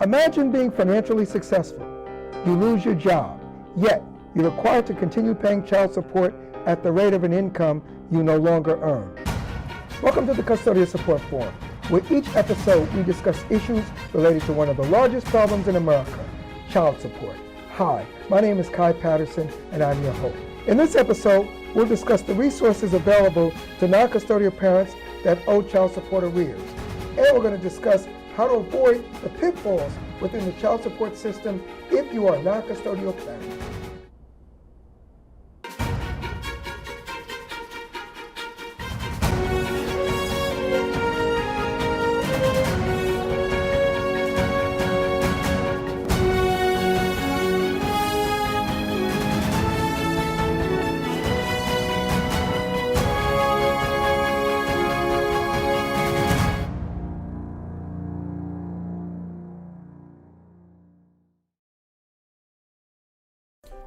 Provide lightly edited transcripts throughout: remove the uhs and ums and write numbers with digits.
Imagine being financially successful. You lose your job, yet you're required to continue paying child support at the rate of an income you no longer earn. Welcome to the Custodial Support Forum, where each episode we discuss issues related to one of the largest problems in America, child support. Hi, my name is Kai Patterson, and I'm your host. In this episode, we'll discuss the resources available to non-custodial parents that owe child support arrears. And we're going to discuss how to avoid the pitfalls within the child support system if you are a non-custodial parent.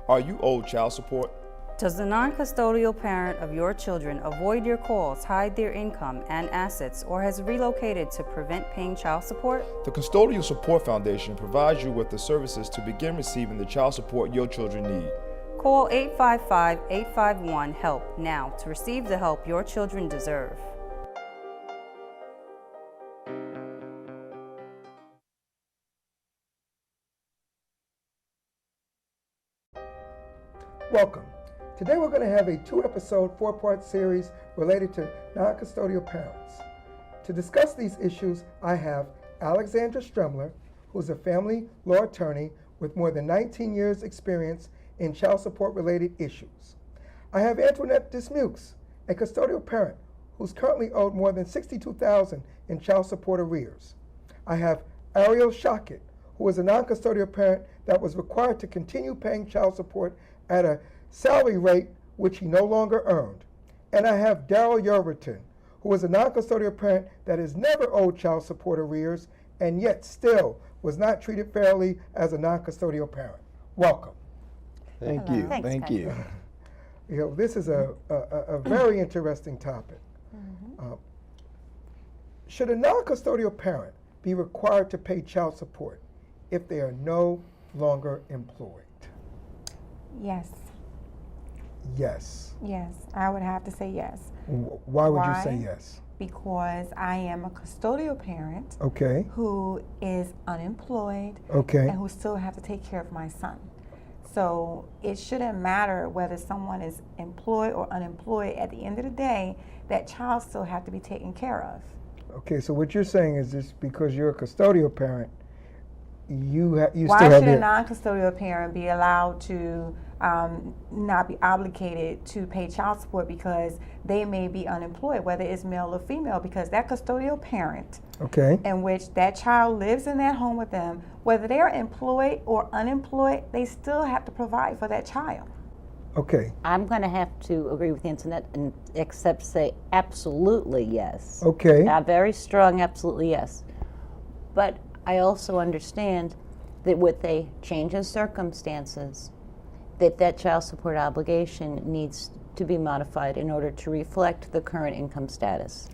Are you owed child support? Does the non-custodial parent of your children avoid your calls, hide their income and assets, or has relocated to prevent paying child support? The Custodial Support Foundation provides you with the services to begin receiving the child support your children need. Call 855-851-HELP now to receive the help your children deserve. Welcome. Today we're going to have a 2-episode, 4-part series related to non-custodial parents. To discuss these issues, I have Alexandra Stremler, who's a family law attorney with more than 19 years experience in child support related issues. I have Antoinette Dismukes, a custodial parent who's currently owed more than $62,000 in child support arrears. I have Ariel Shockett, who is a non-custodial parent that was required to continue paying child support at a salary rate which he no longer earned. And I have Daryl Yerberton, who is a non-custodial parent that has never owed child support arrears and yet still was not treated fairly as a non-custodial parent. Welcome. Thank you. Thanks, Thank Ken. you. You know, this is a very interesting topic. Should a non-custodial parent be required to pay child support if they are no longer employed? Yes. Yes. Yes, I would have to say yes. Why would you say yes? Because I am a custodial parent Okay. who is unemployed Okay. and who still have to take care of my son. So it shouldn't matter whether someone is employed or unemployed. At the end of the day, that child still have to be taken care of. Okay, so what you're saying is just because you're a custodial parent, you Why still have should a your... non-custodial parent be allowed to not be obligated to pay child support because they may be unemployed, whether it's male or female, because that custodial parent Okay. in which that child lives in that home with them, whether they are employed or unemployed, they still have to provide for that child. Okay. I'm going to have to agree with Antoinette and except say absolutely yes. Okay. A very strong absolutely yes. But I also understand that with a change in circumstances, that child support obligation needs to be modified in order to reflect the current income status.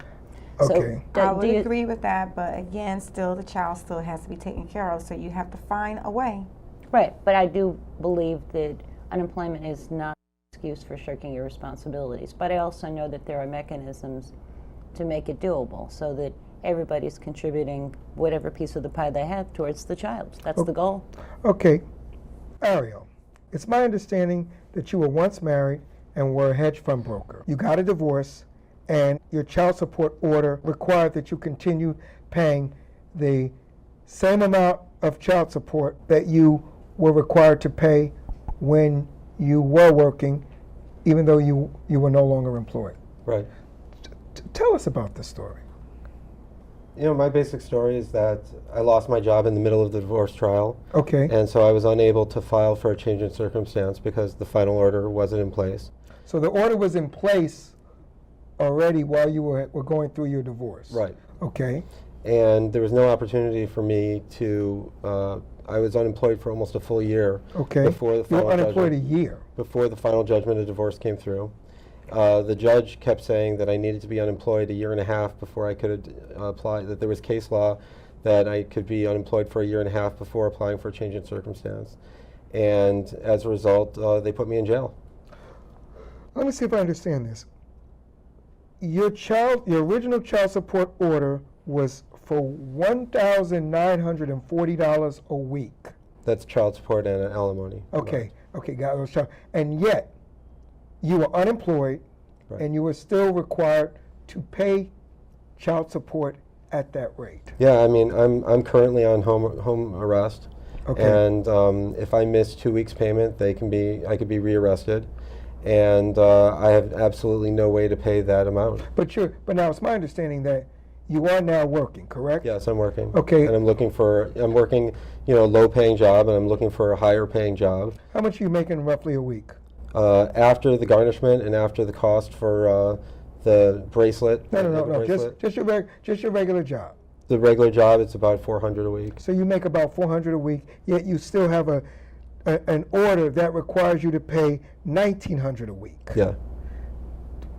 Okay. So, I would agree with that, but again, still the child still has to be taken care of, so you have to find a way. Right, but I do believe that unemployment is not an excuse for shirking your responsibilities. But I also know that there are mechanisms to make it doable so that everybody's contributing whatever piece of the pie they have towards the child. That's the goal. Okay. Ariel, it's my understanding that you were once married and were a hedge fund broker. You got a divorce, and your child support order required that you continue paying the same amount of child support that you were required to pay when you were working, even though you were no longer employed. Right. Tell us about this story. You know, my basic story is that I lost my job in the middle of the divorce trial. Okay. And so I was unable to file for a change in circumstance because the final order wasn't in place. So the order was in place already while you were going through your divorce. Right. Okay. And there was no opportunity for me to, I was unemployed for almost a full year. Okay. Before the You final were unemployed judgment, a year. before the final judgment of divorce came through. The judge kept saying that I needed to be unemployed a year and a half before I could apply, that there was case law that I could be unemployed for a year and a half before applying for a change in circumstance. And as a result, they put me in jail. Let me see if I understand this. Your original child support order was for $1,940 a week. That's child support and alimony. Okay, okay, got it. And yet, you were unemployed, Right. and you were still required to pay child support at that rate. Yeah, I mean, I'm currently on home arrest, Okay. and if I miss 2 weeks' payment, I could be rearrested, and I have absolutely no way to pay that amount. But now it's my understanding that you are now working, correct? Yes, I'm working. Okay. And I'm working, a low-paying job, and I'm looking for a higher-paying job. How much are you making roughly a week? After the garnishment and after the cost for the bracelet. No, the bracelet, just your regular job. the regular job, it's about $400 a week. So you make about $400 a week, yet you still have an order that requires you to pay $1,900 a week. Yeah.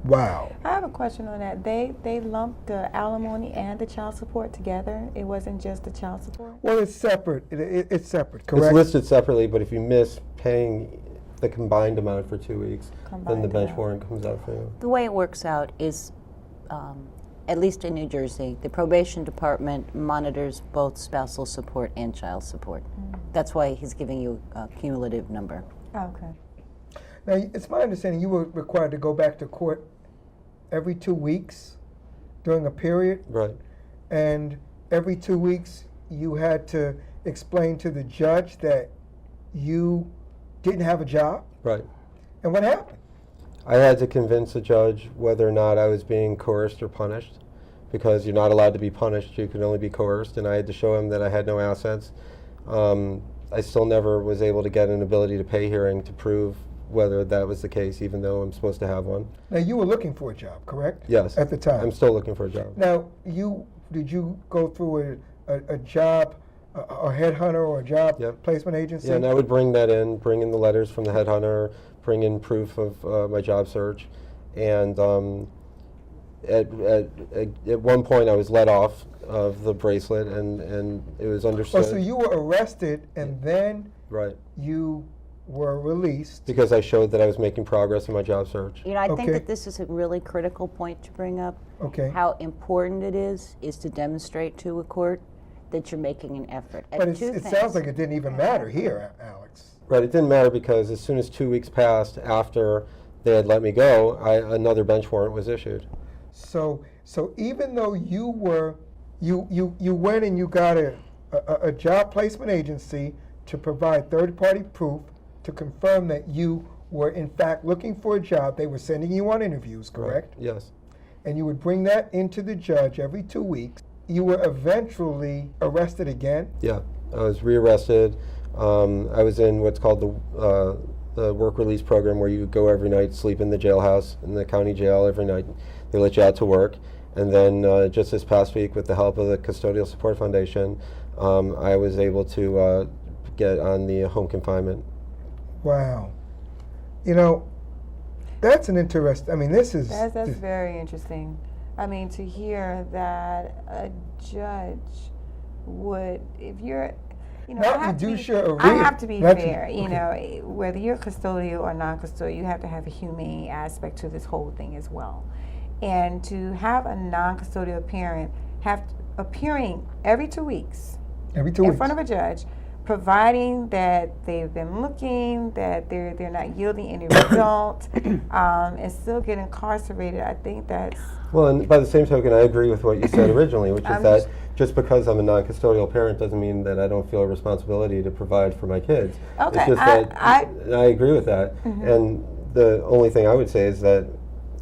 Wow. I have a question on that. They lumped the alimony and the child support together. It wasn't just the child support. Well, it's separate. It's separate, correct? It's listed separately, but if you miss paying the combined amount for 2 weeks, then the Combined bench amount. warrant comes out for you. The way it works out is, at least in New Jersey, the probation department monitors both spousal support and child support. That's why he's giving you a cumulative number. Okay. Now, it's my understanding you were required to go back to court every 2 weeks during a period, Right. and every 2 weeks you had to explain to the judge that you didn't have a job. Right. And what happened? I had to convince the judge whether or not I was being coerced or punished, because you're not allowed to be punished, you can only be coerced, and I had to show him that I had no assets. I still never was able to get an ability to pay hearing to prove whether that was the case, even though I'm supposed to have one. Now, you were looking for a job, correct? Yes. At the time. I'm still looking for a job. Now, did you go through a job, a headhunter or a job Yep. placement agency? Yeah, and I would bring in the letters from the headhunter, bring in proof of my job search, and at one point I was let off of the bracelet, and it was understood. Oh, so you were arrested and then Right. you were released. Because I showed that I was making progress in my job search. You know, I think Okay. that this is a really critical point to bring up. Okay. How important it is to demonstrate to a court that you're making an effort. But it sounds like it didn't even matter here, Alex. Right, it didn't matter because as soon as 2 weeks passed after they had let me go, another bench warrant was issued. So even though you went and you got a job placement agency to provide third-party proof to confirm that you were in fact looking for a job, they were sending you on interviews, correct? Right. Yes. And you would bring that into the judge every 2 weeks. You were eventually arrested again. Yeah, I was rearrested. I was in what's called the work release program, where you go every night, sleep in the jailhouse, in the county jail every night. They let you out to work. And then just this past week, with the help of the Custodial Support Foundation, I was able to get on the home confinement. Wow. You know, that's an interesting, I mean, this is... That's very interesting. I mean, to hear that a judge would, if you're, you know, Not I have to reduce be, your I arrears. have to be Not to- fair. You okay. know, whether you're custodial or non-custodial, you have to have a humane aspect to this whole thing as well. And to have a non-custodial parent appearing every 2 weeks Every 2 in weeks. front of a judge, providing that they've been looking, that they're not yielding any result, and still get incarcerated, I think that's... Well, and by the same token, I agree with what you said originally, which is I'm that just because I'm a non-custodial parent doesn't mean that I don't feel a responsibility to provide for my kids. Okay, It's just that I agree with that. And the only thing I would say is that,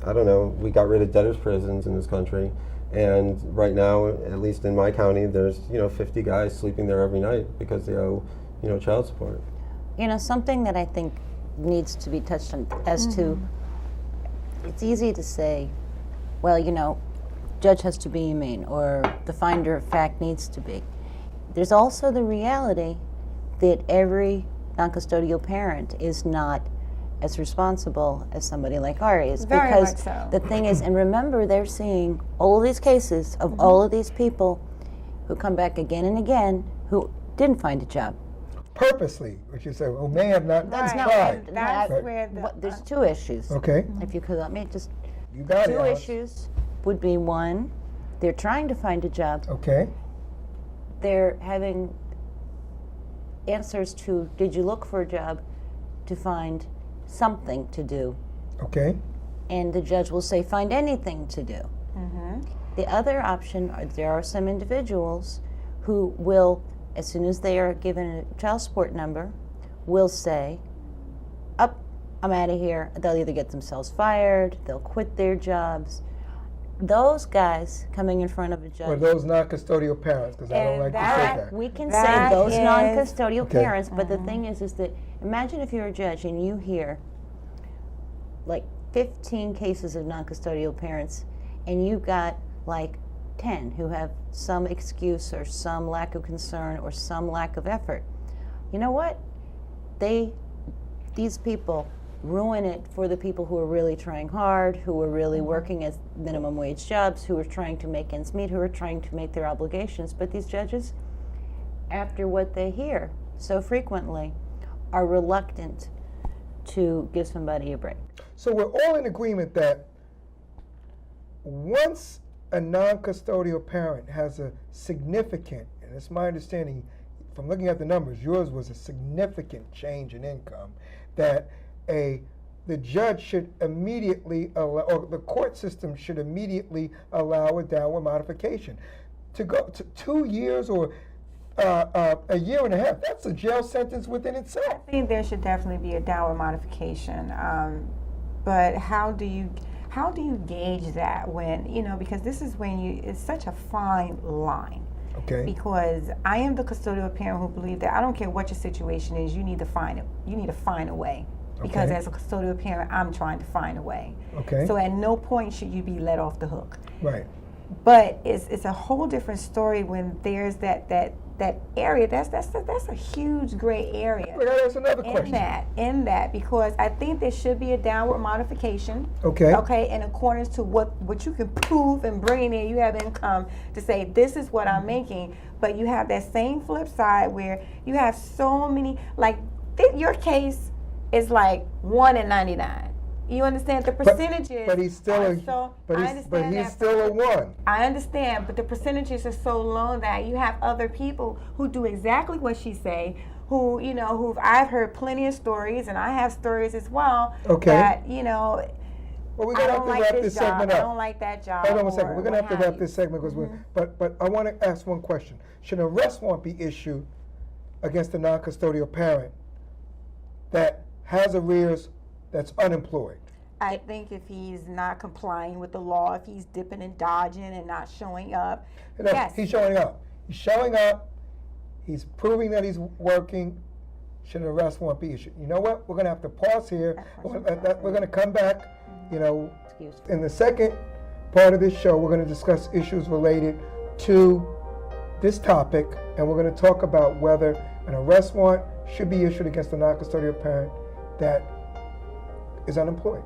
I don't know, we got rid of debtors' prisons in this country, and right now, at least in my county, there's 50 guys sleeping there every night because they owe child support. You know, something that I think needs to be touched on as to, it's easy to say, well, judge has to be humane, or the finder of fact needs to be. There's also the reality that every non-custodial parent is not as responsible as somebody like Arrears. Very because much so. the thing is, and remember, they're seeing all of these cases of all of these people who come back again and again who didn't find a job. Purposely, which you say, who may have not That's not tried. And that's Right. where the, There's two issues. Okay, If you could let me just. you got it, Two Alice. issues would be, one, they're trying to find a job. Okay, They're having answers to, did you look for a job, to find something to do. okay, And the judge will say, find anything to do. The other option, there are some individuals who will, as soon as they are given a child support number, will say, up, I'm out of here. They'll either get themselves fired, they'll quit their jobs. Those guys coming in front of a or judge, those non-custodial parents, because I don't And like to say that- that. we can That say those is- non-custodial Okay. parents, but the thing is that imagine if you're a judge and you hear like 15 cases of non-custodial parents, and you've got like 10 who have some excuse or some lack of concern or some lack of effort. You know what? These people ruin it for the people who are really trying hard, who are really working as minimum wage jobs, who are trying to make ends meet, who are trying to make their obligations. But these judges, after what they hear so frequently, are reluctant to give somebody a break. So we're all in agreement that once a non-custodial parent has a significant, and it's my understanding from looking at the numbers, yours was a significant change in income, that the judge should immediately allow, or the court system should immediately allow a downward modification. To go to 2 years or a year and a half, that's a jail sentence within itself. I think there should definitely be a downward modification. But how do you gauge that when, because this is when it's such a fine line. Okay. Because I am the custodial parent who believe that I don't care what your situation is, you need to find a way. Because Okay. as a custodial parent, I'm trying to find a way. Okay. So at no point should you be let off the hook. Right. But it's a whole different story when there's that area. That's a huge gray area. Well, that's another question. In that, because I think there should be a downward modification. Okay. Okay, in accordance to what you can prove and bring in. You have income to say this is what I'm making, but you have that same flip side where you have so many. Like your case is like 1 in 99. You understand the percentages? But he's still are a, so, but I he's, understand but he's that, still a 1. I understand, but the percentages are so low that you have other people who do exactly what she say, who who I've heard plenty of stories, and I have stories as well. Okay. That Well, we're I gonna have don't to like wrap this this job. segment I up. don't like that job. Hold on a second. or We're gonna have to what wrap you. this segment because but I want to ask one question. Should an arrest warrant be issued against a non-custodial parent that has arrears, that's unemployed? I think if he's not complying with the law, if he's dipping and dodging and not showing up, No, yes. he's showing up. He's showing up. He's proving that he's working. Should an arrest warrant be issued? You know what? We're going to have to pause here. We're going to come back, Excuse me. in the second part of this show. We're going to discuss issues related to this topic, and we're going to talk about whether an arrest warrant should be issued against a non-custodial parent that is unemployed.